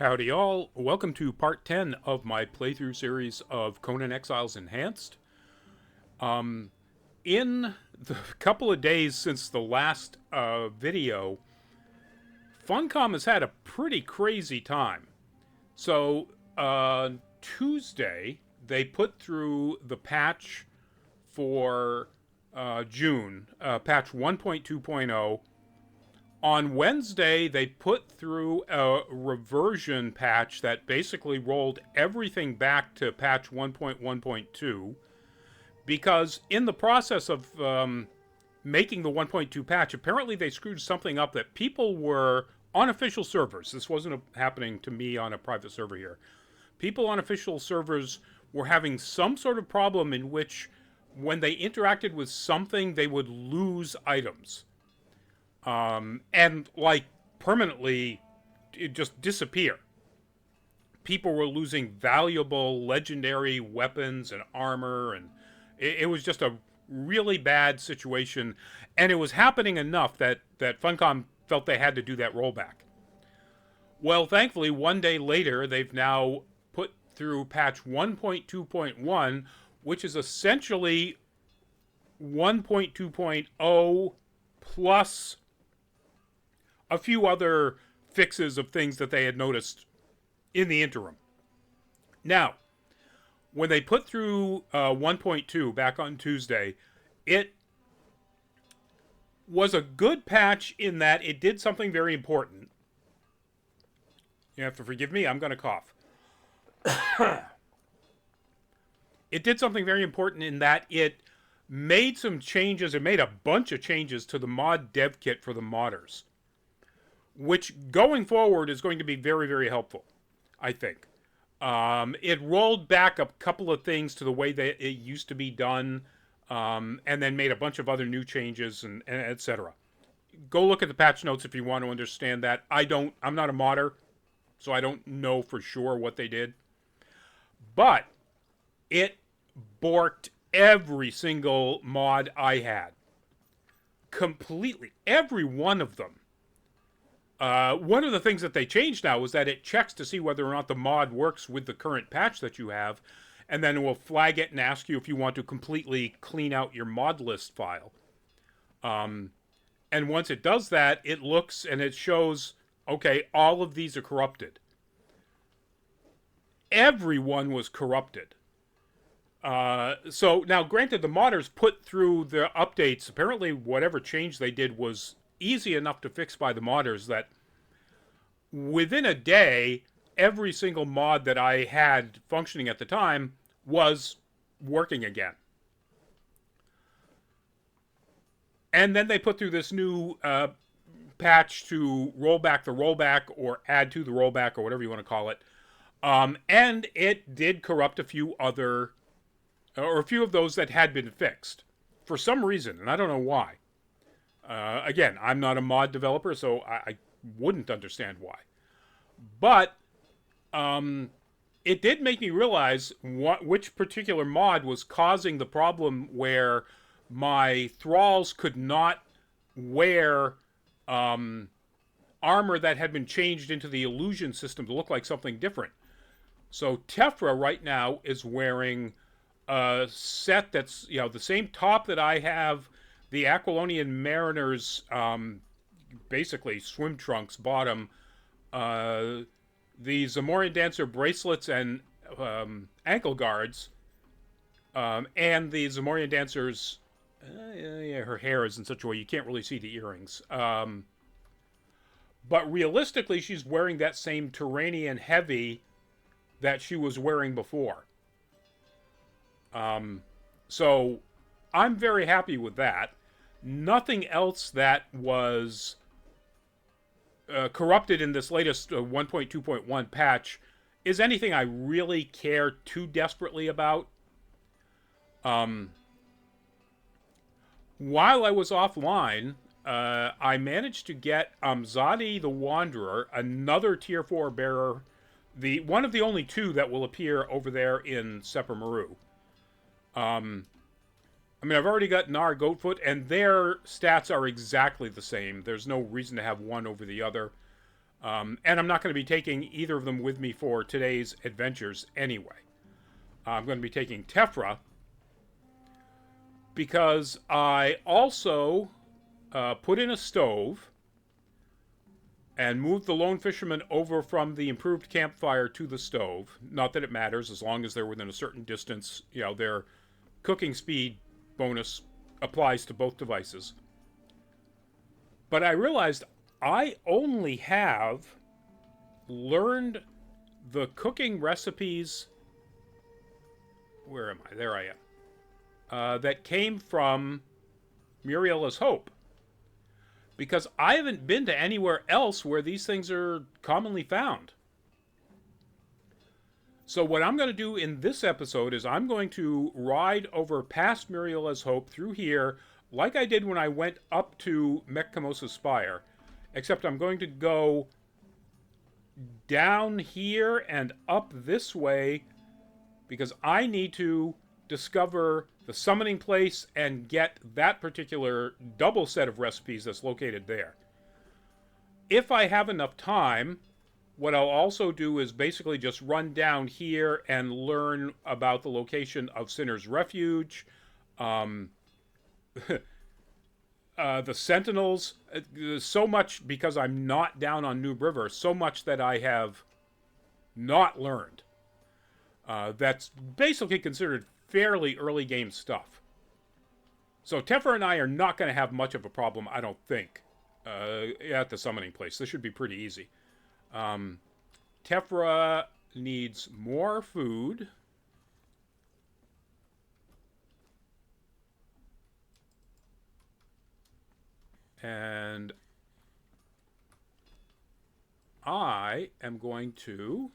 Howdy all, welcome to part 10 of my playthrough series of Conan Exiles Enhanced. In the couple of days since the last video, Funcom has had a pretty crazy time. So, Tuesday, they put through the patch for June, patch 1.2.0. On Wednesday, they put through a reversion patch that basically rolled everything back to patch 1.1.2 because in the process of making the 1.2 patch, apparently they screwed something up that people were on official servers. This wasn't happening to me on a private server here. People on official servers were having some sort of problem in which when they interacted with something, they would lose items. And like permanently it just disappear. People were losing valuable legendary weapons and armor, and it was just a really bad situation, and it was happening enough that Funcom felt they had to do that rollback. Well, thankfully, one day later, they've now put through patch 1.2.1, which is essentially 1.2.0 plus a few other fixes of things that they had noticed in the interim. Now, when they put through 1.2 back on Tuesday, it was a good patch in that it did something very important. You have to forgive me, I'm going to cough. It did something very important in that it made some changes. It made a bunch of changes to the mod dev kit for the modders, which going forward is going to be very, very helpful, I think. It rolled back a couple of things to the way that it used to be done, and then made a bunch of other new changes and etc. Go look at the patch notes if you want to understand that. I'm not a modder, so I don't know for sure what they did. But it borked every single mod I had. Completely. Every one of them. One of the things that they changed now was that it checks to see whether or not the mod works with the current patch that you have, and then it will flag it and ask you if you want to completely clean out your mod list file. And once it does that, it looks and it shows, okay, all of these are corrupted. Everyone was corrupted. So now, granted, the modders put through the updates. Apparently, whatever change they did was easy enough to fix by the modders that within a day, every single mod that I had functioning at the time was working again. And then they put through this new patch to roll back the rollback or add to the rollback or whatever you want to call it. And it did corrupt a few other, or a few of those that had been fixed for some reason, and I don't know why. Again, I'm not a mod developer, so I wouldn't understand why. But it did make me realize which particular mod was causing the problem where my thralls could not wear armor that had been changed into the illusion system to look like something different. So Tefra right now is wearing a set that's, the same top that I have, the Aquilonian Mariners, basically swim trunks bottom, the Zamorian Dancer bracelets and ankle guards, and the Zamorian Dancer's, her hair is in such a way you can't really see the earrings. But realistically, she's wearing that same Turanian heavy that she was wearing before. So I'm very happy with that. Nothing else that was corrupted in this latest 1.2.1 patch is anything I really care too desperately about. While I was offline, I managed to get Amzadi the Wanderer, another tier 4 bearer, one of the only two that will appear over there in Sepper Maru. I've already got Nar Goatfoot, and their stats are exactly the same. There's no reason to have one over the other. And I'm not going to be taking either of them with me for today's adventures anyway. I'm going to be taking Tephra because I also put in a stove and moved the lone fisherman over from the improved campfire to the stove. Not that it matters, as long as they're within a certain distance. You know, their cooking speed bonus applies to both devices. But I realized I only have learned the cooking recipes. Where am I? There I am. That came from Muriela's Hope. Because I haven't been to anywhere else where these things are commonly found. So what I'm going to do in this episode is I'm going to ride over past Muriela's Hope through here, like I did when I went up to Mekkamosa's Spire. Except I'm going to go down here and up this way because I need to discover the summoning place and get that particular double set of recipes that's located there. If I have enough time, what I'll also do is basically just run down here and learn about the location of Sinner's Refuge, the Sentinels. So much, because I'm not down on Noob River, so much that I have not learned. That's basically considered fairly early game stuff. So Tephra and I are not going to have much of a problem, I don't think, at the summoning place. This should be pretty easy. Tephra needs more food. And I am going to...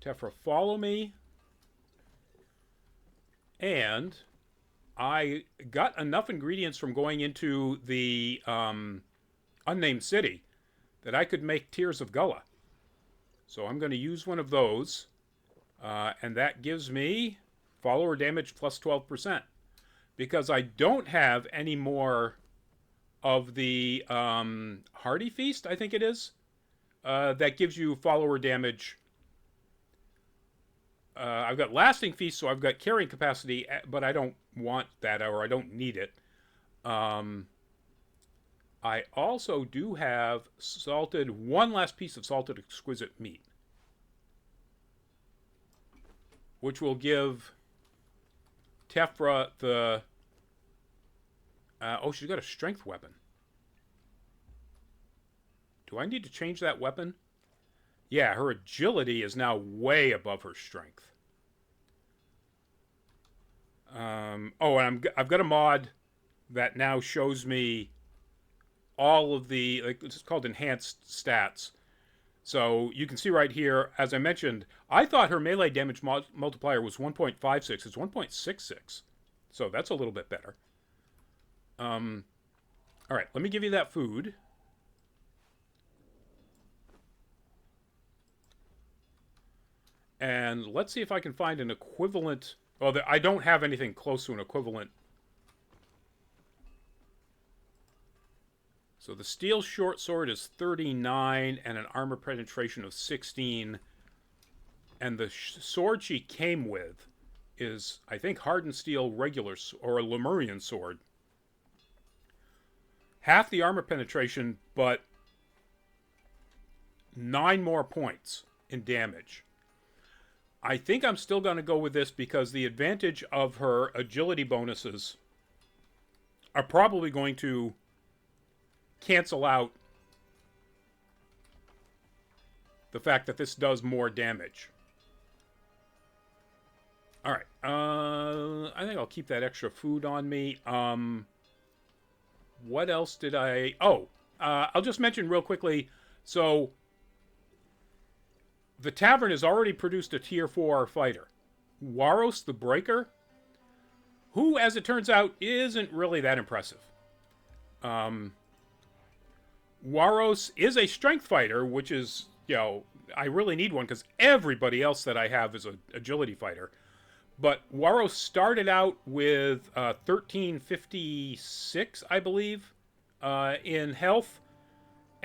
Tephra, follow me. And I got enough ingredients from going into the unnamed city that I could make Tears of Gullah. So I'm going to use one of those. And that gives me follower damage plus 12%. Because I don't have any more of the Hearty Feast, I think it is. That gives you follower damage. I've got Lasting Feast, so I've got carrying capacity, but I don't want that, or I don't need it. I also do have one last piece of salted exquisite meat, which will give Tephra the... oh, she's got a strength weapon. Do I need to change that weapon? Yeah, her agility is now way above her strength. Oh, and I've got a mod that now shows me all of the, like, it's called enhanced stats. So you can see right here, as I mentioned, I thought her melee damage multiplier was 1.56. It's 1.66. So that's a little bit better. All right, let me give you that food. And let's see if I can find an equivalent... Well, I don't have anything close to an equivalent. So the steel short sword is 39 and an armor penetration of 16. And the sword she came with is, I think, hardened steel regular, or a Lemurian sword. Half the armor penetration, but 9 more points in damage. I think I'm still going to go with this because the advantage of her agility bonuses are probably going to cancel out the fact that this does more damage. All right. I think I'll keep that extra food on me. What else did I... Oh, I'll just mention real quickly. So... the tavern has already produced a tier 4 fighter. Waros the Breaker, who, as it turns out, isn't really that impressive. Waros is a strength fighter, which is, you know, I really need one because everybody else that I have is an agility fighter. But Waros started out with 1356, I believe, in health,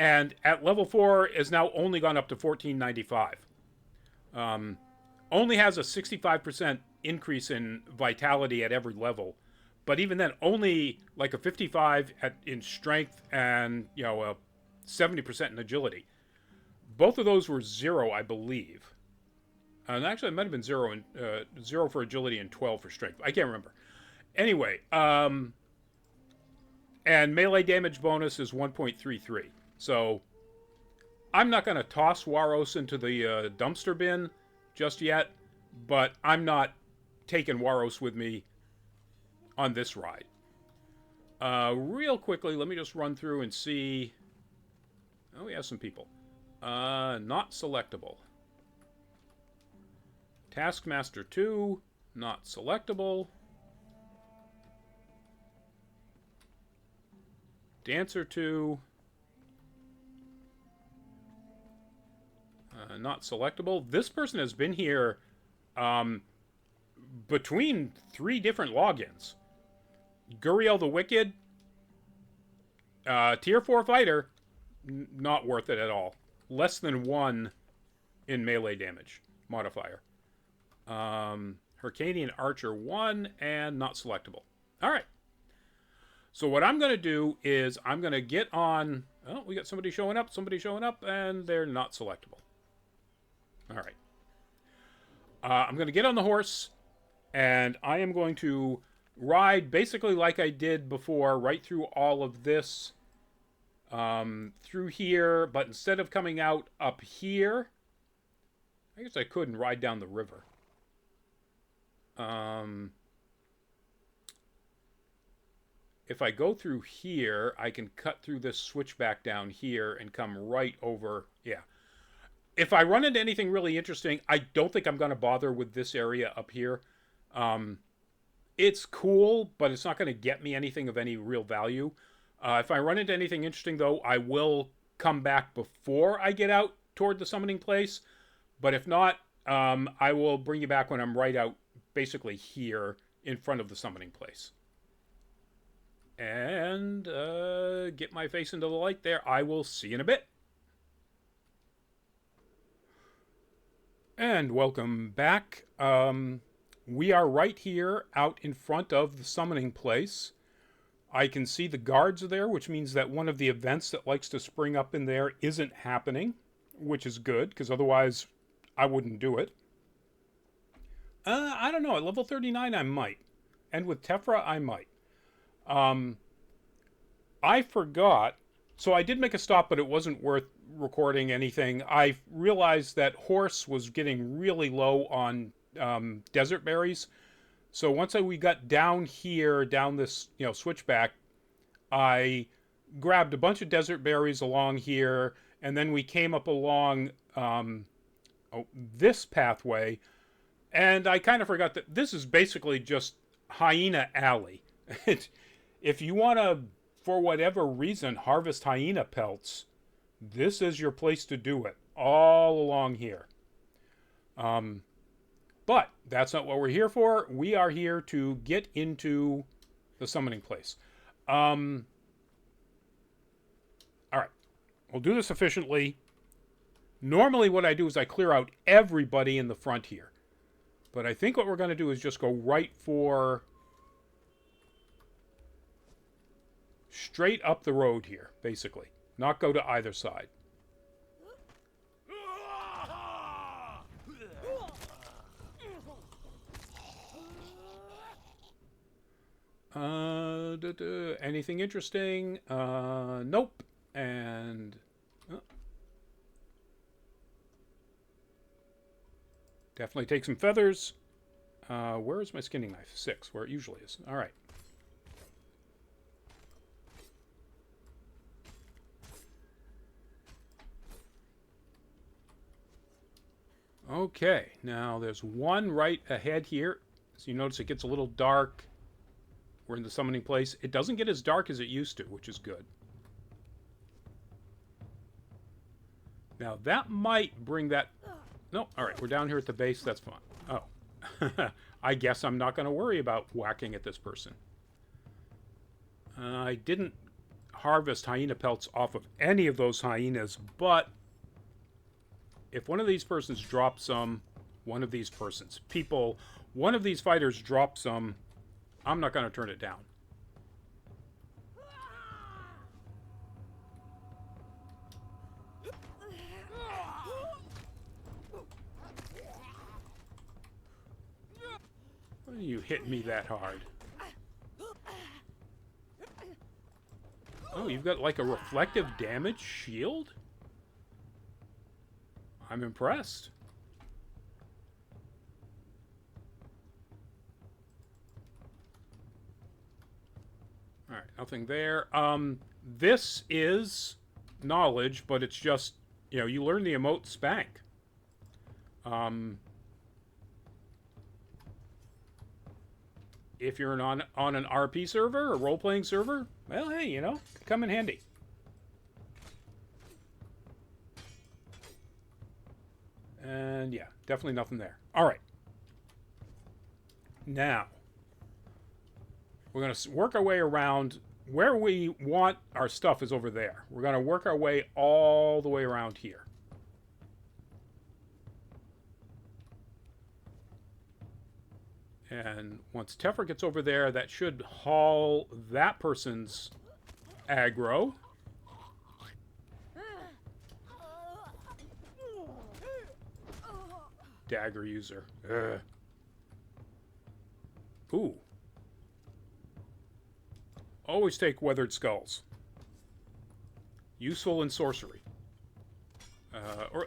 And at level 4 is now only gone up to 1495. Only has a 65% increase in vitality at every level. But even then, only like a 55 in strength and, you know, a 70% in agility. Both of those were 0, I believe. And actually, it might have been 0 and 0 for agility and 12 for strength. I can't remember. Anyway, and melee damage bonus is 1.33. So I'm not going to toss Waros into the dumpster bin just yet, but I'm not taking Waros with me on this ride. Real quickly, let me just run through and see. Oh, we have some people. Not selectable. Taskmaster 2, not selectable. Dancer 2, not selectable. This person has been here between 3 different logins. Guriel the Wicked, tier 4 fighter, not worth it at all. Less than 1 in melee damage modifier. Hyrcanian Archer 1 and not selectable. Alright. So what I'm going to do is I'm going to get on... Oh, we got somebody showing up, and they're not selectable. Alright. I'm going to get on the horse, and I am going to ride basically like I did before, right through all of this, through here, but instead of coming out up here, I guess I could and ride down the river. If I go through here, I can cut through this switchback down here and come right over. Yeah. If I run into anything really interesting, I don't think I'm going to bother with this area up here. It's cool, but it's not going to get me anything of any real value. If I run into anything interesting, though, I will come back before I get out toward the summoning place. But if not, I will bring you back when I'm right out, basically here in front of the summoning place. And get my face into the light there. I will see you in a bit. And welcome back. We are right here out in front of the summoning place. I can see the guards there, which means that one of the events that likes to spring up in there isn't happening, which is good, because otherwise I wouldn't do it. I don't know. At level 39, I might. And with Tephra, I might. I forgot. So I did make a stop, but it wasn't worth recording anything. I realized that horse was getting really low on desert berries. So once we got down here, down this switchback, I grabbed a bunch of desert berries along here, and then we came up along this pathway, and I kind of forgot that this is basically just Hyena Alley. If you want to, for whatever reason, harvest hyena pelts, this is your place to do it, all along here. But that's not what we're here for. We are here to get into the summoning place. All right. We'll do this efficiently. Normally what I do is I clear out everybody in the front here. But I think what we're going to do is just go right for... straight up the road here, basically. Not go to either side. Anything interesting? Nope. And... definitely take some feathers. Where is my skinning knife? 6, where it usually is. Alright. Okay, now there's one right ahead here. So you notice it gets a little dark. We're in the summoning place. It doesn't get as dark as it used to, which is good. Now that might bring that... No, alright, we're down here at the base. That's fine. Oh. I guess I'm not going to worry about whacking at this person. I didn't harvest hyena pelts off of any of those hyenas, but if one of these persons drops some, one of these fighters drops some, I'm not going to turn it down. Why are you hitting me that hard? Oh, you've got like a reflective damage shield? I'm impressed. Alright, nothing there. This is knowledge, but it's just, you know, you learn the emote spank. If you're on an RP server, a role-playing server, well, hey, you know, could come in handy. And yeah, definitely nothing there. All right. Now, we're going to work our way around. Where we want our stuff is over there. We're going to work our way all the way around here. And once Tefra gets over there, that should haul that person's aggro. Dagger user. Ugh. Ooh. Always take Weathered Skulls. Useful in sorcery.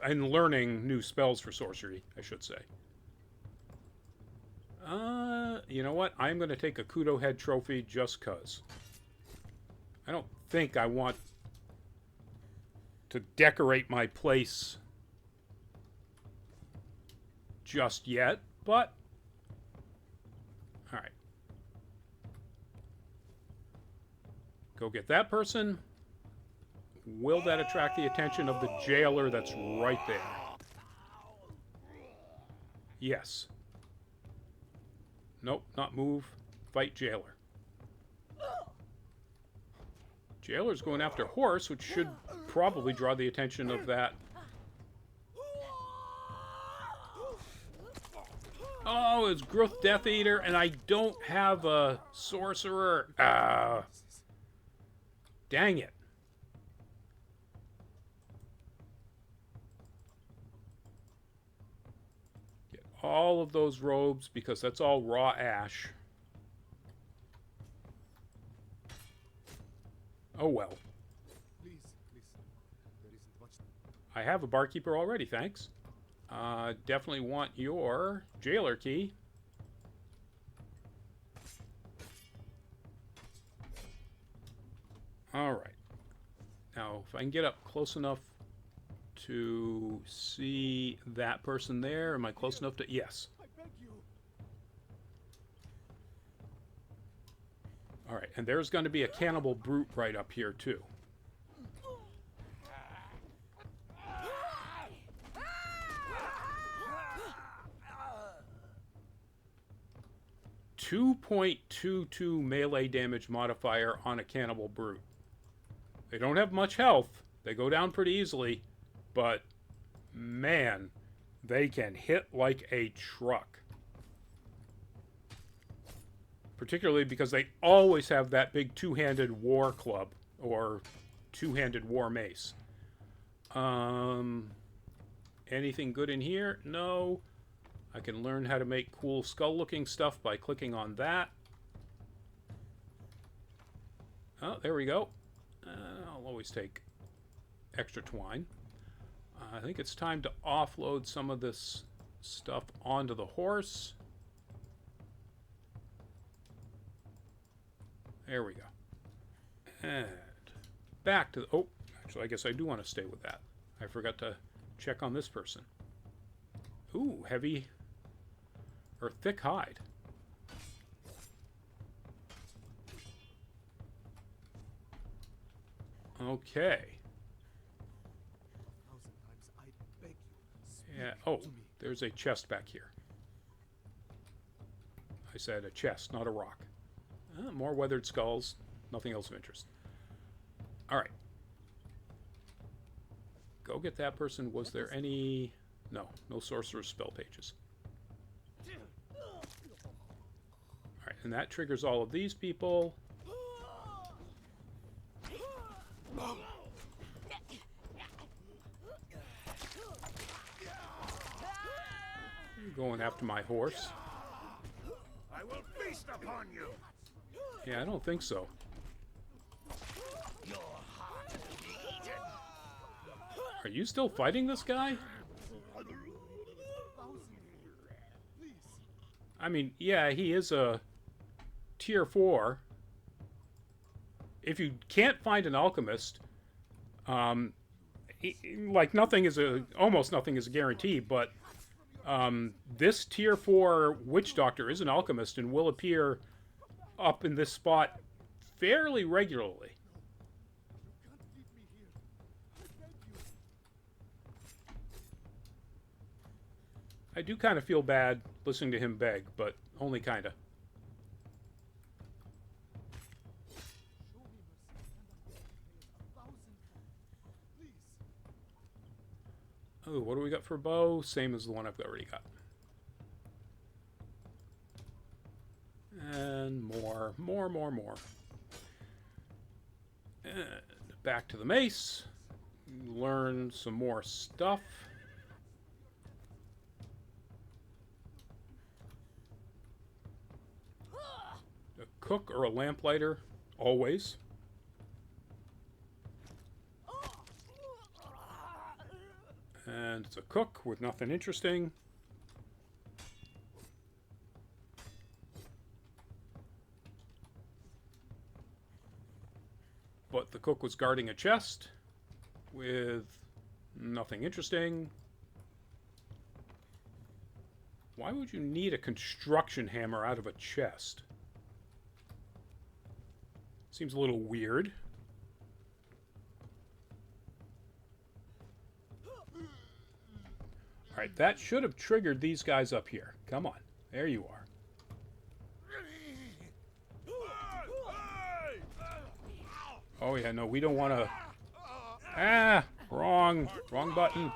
And learning new spells for sorcery, I should say. You know what? I'm going to take a Kudo Head Trophy just cuz. I don't think I want to decorate my place just yet, but alright. Go get that person. Will that attract the attention of the jailer that's right there? Yes. Nope, not move. Fight jailer. Jailer's going after horse, which should probably draw the attention of that. Oh, it's Gruth Death Eater, and I don't have a sorcerer. Dang it. Get all of those robes, because that's all raw ash. Oh well. Please. There isn't much. I have a barkeeper already, thanks. Definitely want your jailer key. Alright. Now, if I can get up close enough to see that person there, am I close enough to... Yes. I beg you. Alright, and there's going to be a cannibal brute right up here, too. 2.22 melee damage modifier on a cannibal brute. They don't have much health. They go down pretty easily, but man, they can hit like a truck. Particularly because they always have that big two-handed war club or two-handed war mace. Anything good in here? No. I can learn how to make cool skull-looking stuff by clicking on that. Oh, there we go. I'll always take extra twine. I think it's time to offload some of this stuff onto the horse. There we go. And back to the... Oh, actually, I guess I do want to stay with that. I forgot to check on this person. Ooh, heavy... or thick hide. Okay. I beg you. Yeah. Oh, there's a chest back here. I said a chest, not a rock. More weathered skulls. Nothing else of interest. All right. Go get that person. Was there any... No. No sorcerer's spell pages. All right. And that triggers all of these people. Going after my horse. I will feast upon you. Yeah, I don't think so. Your heart will be eaten. Are you still fighting this guy? I mean, yeah, he is a tier 4. If you can't find an alchemist, like almost nothing is a guarantee, but this tier 4 witch doctor is an alchemist and will appear up in this spot fairly regularly. I do kind of feel bad listening to him beg, but only kind of. Oh, what do we got for bow? Same as the one I've already got. And more. And back to the mace. Learn some more stuff. A cook or a lamplighter, always. And it's a cook with nothing interesting. But the cook was guarding a chest with nothing interesting. Why would you need a construction hammer out of a chest? Seems a little weird. Alright, that should have triggered these guys up here. Come on. There you are. Oh yeah, no, we don't want to... Ah! Wrong button.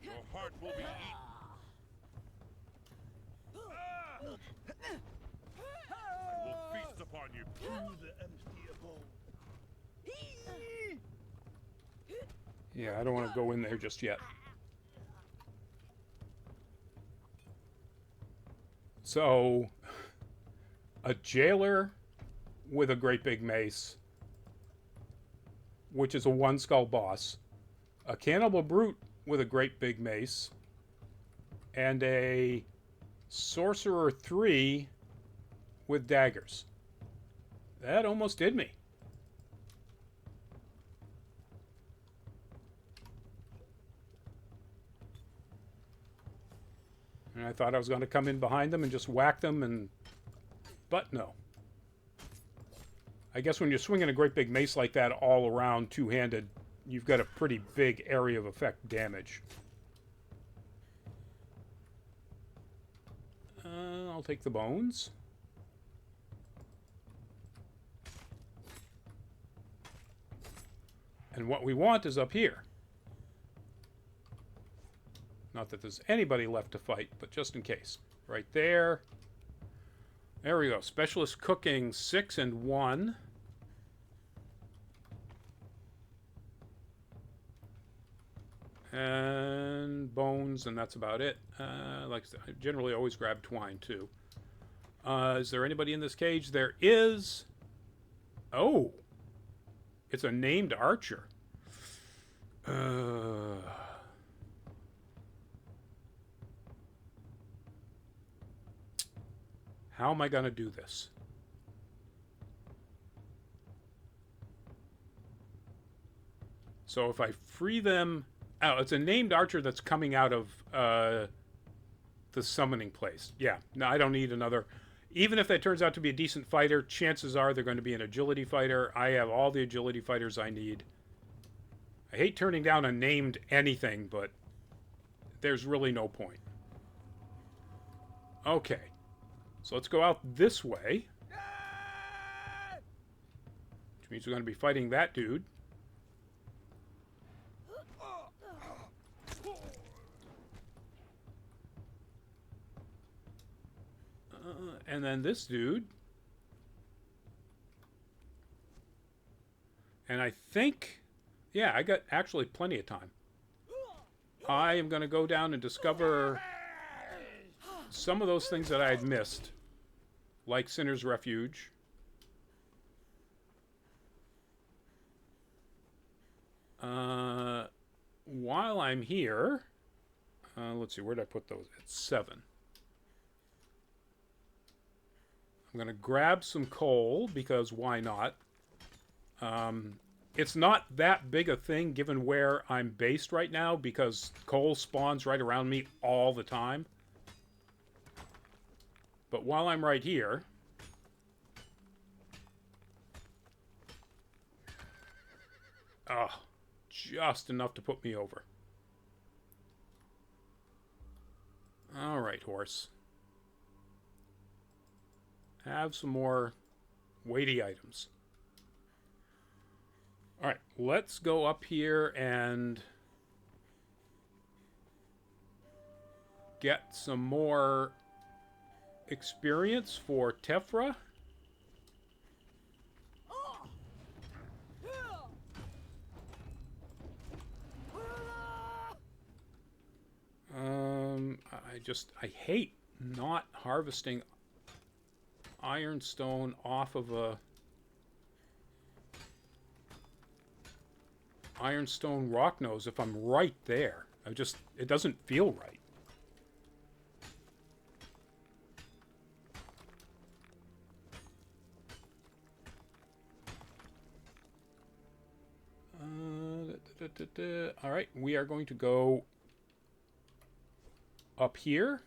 Your heart will be eaten. I will feast upon you. Through the empty bowl. Yeah, I don't want to go in there just yet. So, a jailer with a great big mace, which is a 1 skull boss, a cannibal brute with a great big mace, and a sorcerer 3 with daggers. That almost did me. And I thought I was going to come in behind them and just whack them, but no. I guess when you're swinging a great big mace like that all around two-handed, you've got a pretty big area of effect damage. I'll take the bones. And what we want is up here. Not that there's anybody left to fight, but just in case. Right there. There we go. Specialist cooking 6 and 1. And bones, and that's about it. Like I said, I generally always grab twine too. Is there anybody in this cage? There is. Oh. It's a named archer. How am I going to do this? So if I free them... Oh, it's a named archer that's coming out of the summoning place. Yeah, no, I don't need another... Even if that turns out to be a decent fighter, chances are they're going to be an agility fighter. I have all the agility fighters I need. I hate turning down a named anything, but there's really no point. Okay. So let's go out this way. Which means we're going to be fighting that dude. And then this dude. And I think, yeah, I got actually plenty of time. I am going to go down and discover some of those things that I had missed, like Sinner's Refuge. While I'm here, let's see, where did I put those? At 7. I'm going to grab some coal, because why not? It's not that big a thing given where I'm based right now, because coal spawns right around me all the time. But while I'm right here, just enough to put me over. All right, horse. Have some more weighty items. All right, let's go up here and get some more experience for Tefra. I hate not harvesting ironstone off of a ironstone rock nose if I'm right there. It doesn't feel right. All right, we are going to go up here.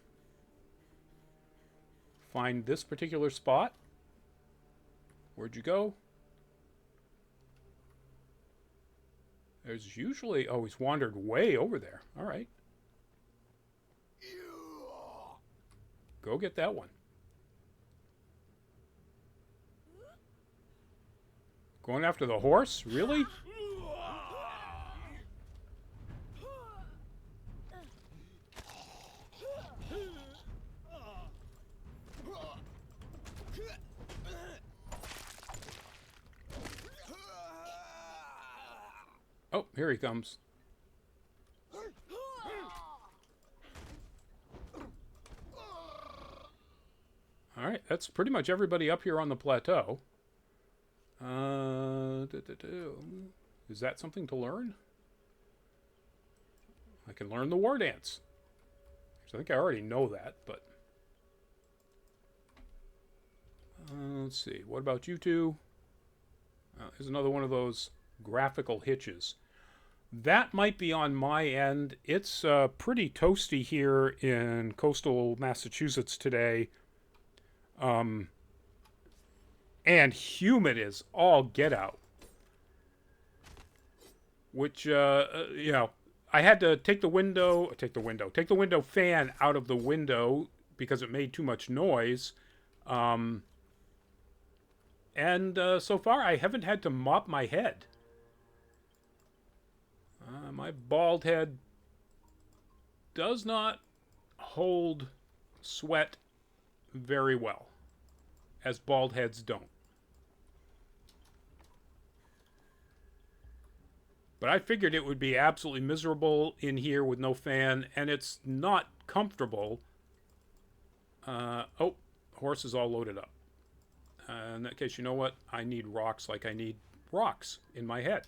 Find this particular spot. Where'd you go? There's usually... Oh, he's wandered way over there. All right. Go get that one. Going after the horse? Really? Oh, here he comes. Alright, that's pretty much everybody up here on the plateau. Is that something to learn? I can learn the war dance. I think I already know that, but... let's see. What about you two? Here's another one of those graphical hitches. That might be on my end. It's pretty toasty here in coastal Massachusetts today. And humid is all get out. Which, you know, I had to take the window fan out of the window because it made too much noise. And so far I haven't had to mop my head. My bald head does not hold sweat very well, as bald heads don't. But I figured it would be absolutely miserable in here with no fan, and it's not comfortable. Oh, horse is all loaded up. In that case, you know what? I need rocks like I need rocks in my head.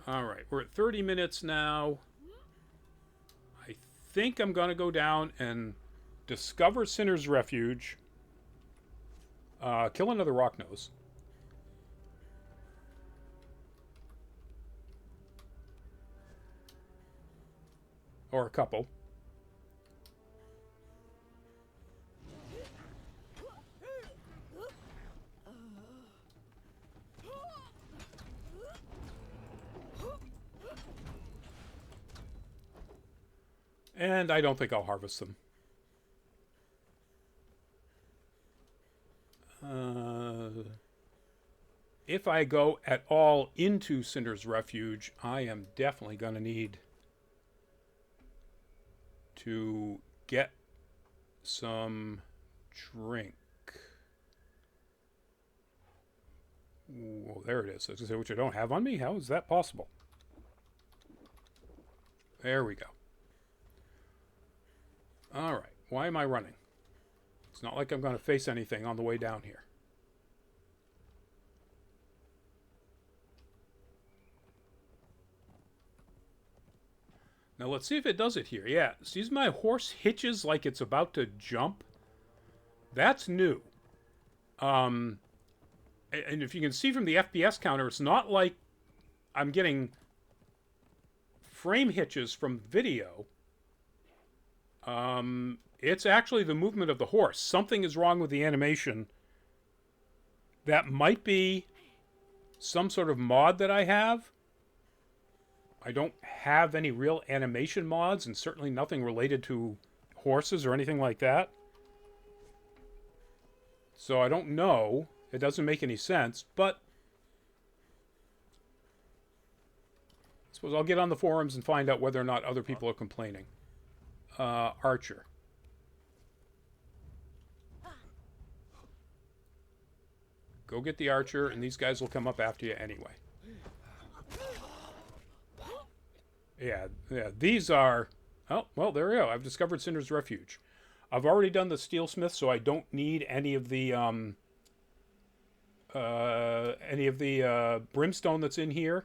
All right, we're at 30 minutes now. I think I'm going to go down and discover Sinner's Refuge. Kill another rock nose. Or a couple. And I don't think I'll harvest them. If I go at all into Cinder's Refuge, I am definitely going to need to get some drink. Ooh, there it is. Which I don't have on me. How is that possible? There we go. All right. Why am I running? It's not like I'm going to face anything on the way down here. Now let's see if it does it here. Yeah, sees my horse hitches like it's about to jump. That's new. And if you can see from the FPS counter, it's not like I'm getting frame hitches from video. It's actually the movement of the horse. Something is wrong with the animation. That might be some sort of mod that I have. I don't have any real animation mods, and certainly nothing related to horses or anything like that. So I don't know. It doesn't make any sense, but I suppose I'll get on the forums and find out whether or not other people are complaining. Archer. Go get the archer, and these guys will come up after you anyway. Yeah, these are... Oh, well, there we go. I've discovered Cinder's Refuge. I've already done the steelsmith, so I don't need any of the brimstone that's in here.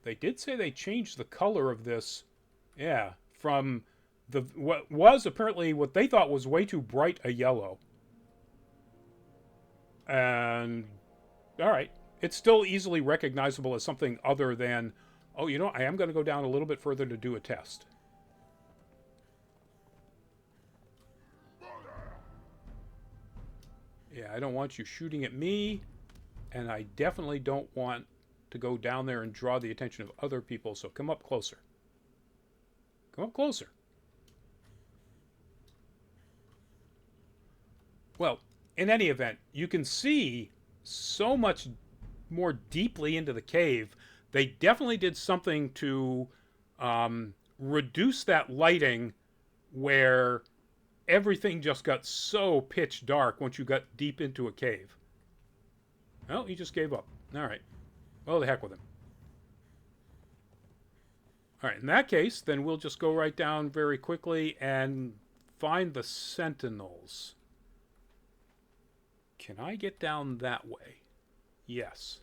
They did say they changed the color of this. Yeah, from what was apparently what they thought was way too bright a yellow. And all right, it's still easily recognizable as something other than, oh, you know, I am going to go down a little bit further to do a test. Yeah, I don't want you shooting at me, and I definitely don't want to go down there and draw the attention of other people, so come up closer. Come up closer. Well, in any event, you can see so much more deeply into the cave. They definitely did something to reduce that lighting where everything just got so pitch dark once you got deep into a cave. Well, he just gave up. All right. Well, the heck with him. All right, in that case, then we'll just go right down very quickly and find the sentinels. Can I get down that way? Yes.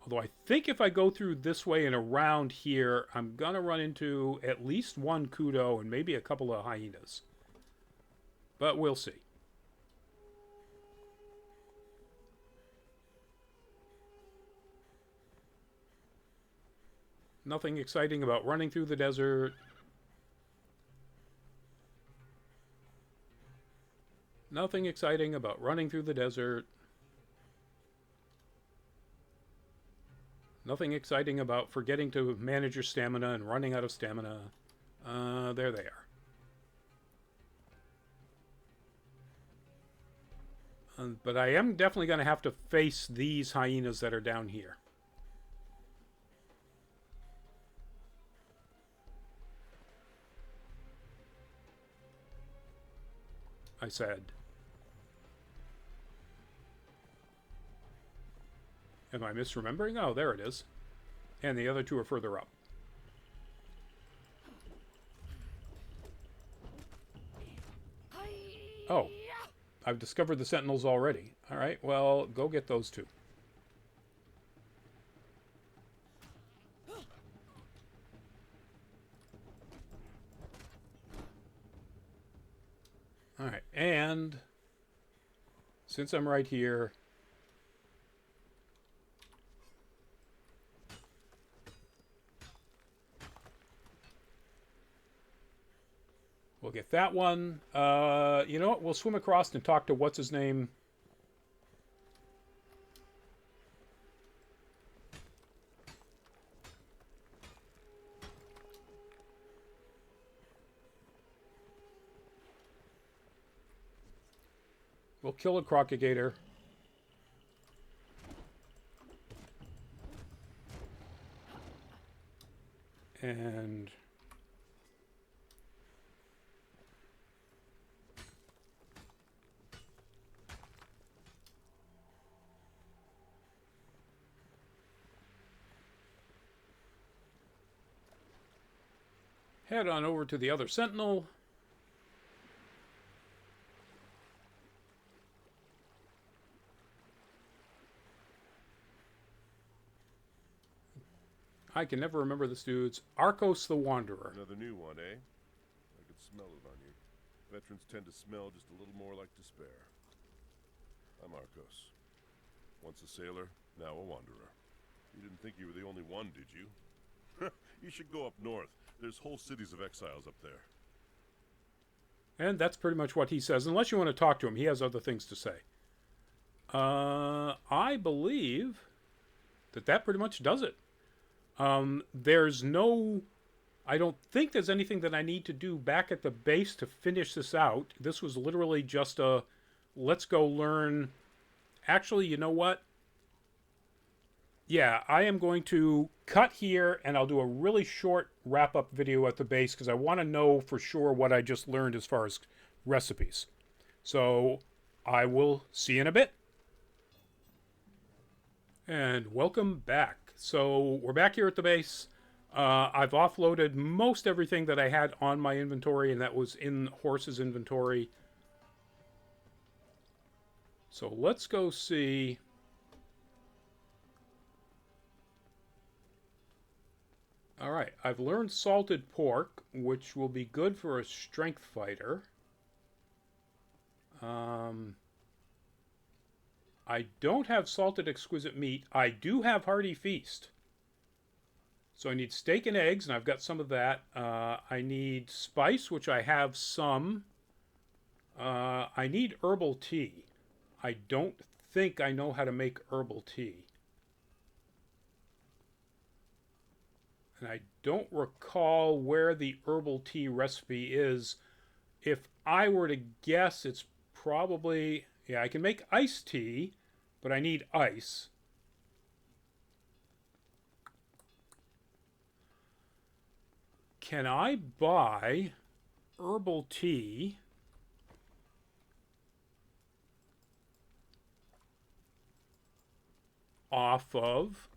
Although I think if I go through this way and around here, I'm going to run into at least one kudo and maybe a couple of hyenas. But we'll see. Nothing exciting about running through the desert. Nothing exciting about running through the desert. Nothing exciting about forgetting to manage your stamina and running out of stamina. There they are. But I am definitely going to have to face these hyenas that are down here. I said. Am I misremembering? Oh, there it is. And the other two are further up. Oh, I've discovered the sentinels already. All right, well, go get those two. All right, and since I'm right here, we'll get that one. You know what? We'll swim across and talk to what's his name. We'll kill a crocagator. And head on over to the other sentinel. I can never remember this dude's. Arcos the Wanderer. Another new one, eh? I could smell it on you. Veterans tend to smell just a little more like despair. I'm Arcos. Once a sailor, now a wanderer. You didn't think you were the only one, did you? You should go up north. There's whole cities of exiles up there. And that's pretty much what he says. Unless you want to talk to him, he has other things to say. I believe that pretty much does it. There's no... I don't think there's anything that I need to do back at the base to finish this out. This was literally just a... Let's go learn... Actually, you know what? Yeah, I am going to cut here, and I'll do a really short wrap-up video at the base, because I want to know for sure what I just learned as far as recipes. So, I will see you in a bit. And welcome back. So, we're back here at the base. I've offloaded most everything that I had on my inventory, and that was in Horse's inventory. So, let's go see... Alright, I've learned salted pork, which will be good for a strength fighter. I don't have salted exquisite meat. I do have hearty feast. So I need steak and eggs, and I've got some of that. I need spice, which I have some. I need herbal tea. I don't think I know how to make herbal tea. And I don't recall where the herbal tea recipe is. If I were to guess, it's probably... Yeah, I can make iced tea, but I need ice. Can I buy herbal tea off of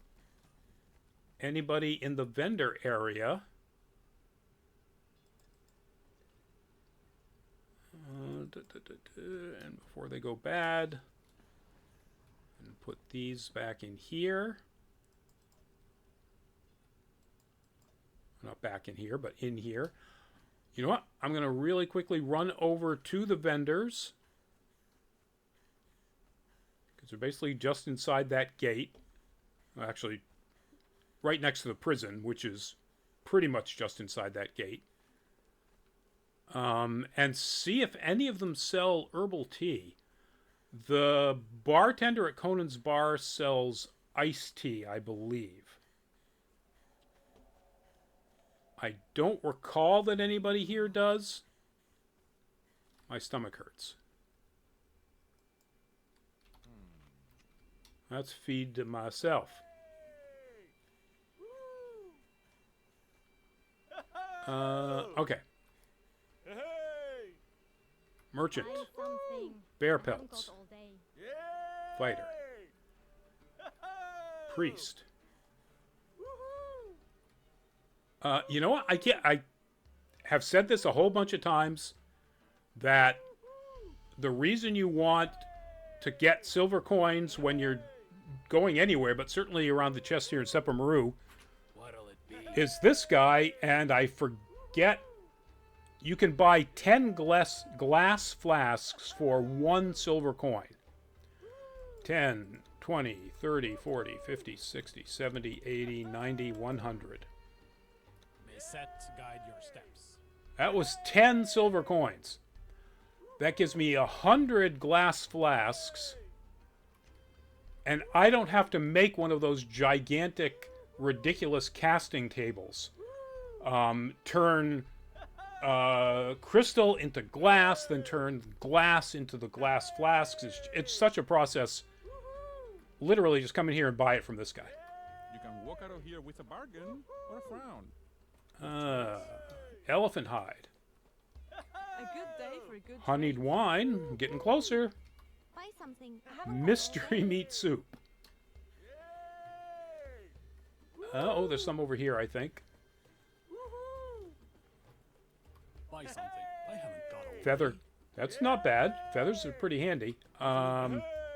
anybody in the vendor area? And before they go bad, and put these back in here. Not back in here, but in here. You know what? I'm going to really quickly run over to the vendors, because they're basically just inside that gate. Well, actually, right next to the prison, which is pretty much just inside that gate. And see if any of them sell herbal tea. The bartender at Conan's bar sells iced tea, I believe. I don't recall that anybody here does. My stomach hurts. Let's feed myself. Okay. Merchant. Bear pelts. Fighter. Priest. You know what? I have said this a whole bunch of times, that the reason you want to get silver coins when you're going anywhere, but certainly around the chest here in Sepa Maru, is this guy, and I forget... You can buy 10 glass flasks for 1 silver coin. 10, 20, 30, 40, 50, 60, 70, 80, 90, 100. May set guide your steps. That was 10 silver coins. That gives me 100 glass flasks. And I don't have to make one of those gigantic, ridiculous casting tables. Turn crystal into glass, then turn glass into the glass flasks. It's such a process. Literally, just come in here and buy it from this guy. You can walk out of here with a bargain or a frown. Elephant hide. A good day for a good Honeyed drink. wine. Getting closer. Buy something. Mystery meat soup. Oh, there's some over here, I think. Buy something. I haven't got a Feather. That's not bad. Feathers are pretty handy.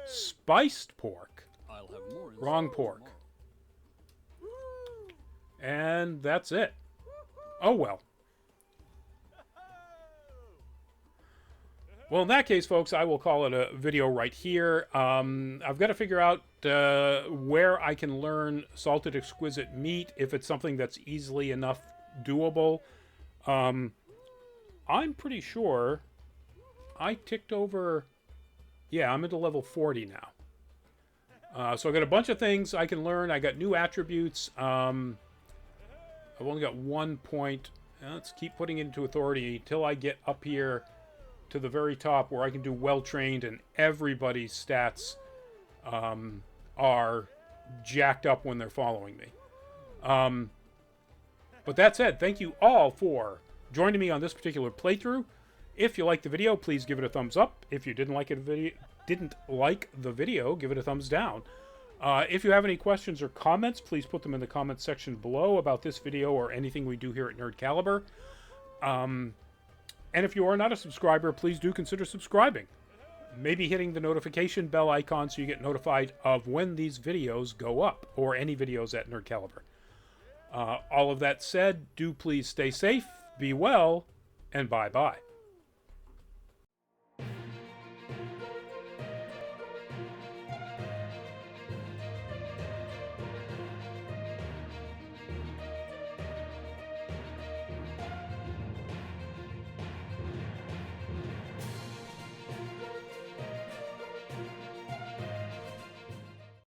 Spiced pork. I'll have more. in Wrong store pork. tomorrow. And that's it. Oh, well. Well, in that case, folks, I will call it a video right here. I've got to figure out where I can learn salted exquisite meat, if it's something that's easily enough doable. I'm pretty sure I ticked over... Yeah, I'm into level 40 now. So I got a bunch of things I can learn. I got new attributes. I've only got 1 point. Let's keep putting it into authority until I get up here to the very top where I can do well-trained and everybody's stats are jacked up when they're following me. But that said, thank you all for joining me on this particular playthrough. If you liked the video, please give it a thumbs up. If you didn't like the video, give it a thumbs down. If you have any questions or comments, please put them in the comments section below about this video or anything we do here at Nerd Caliber. And if you are not a subscriber, please do consider subscribing. Maybe hitting the notification bell icon so you get notified of when these videos go up, or any videos at Nerd Caliber. All of that said, do please stay safe, be well, and bye-bye.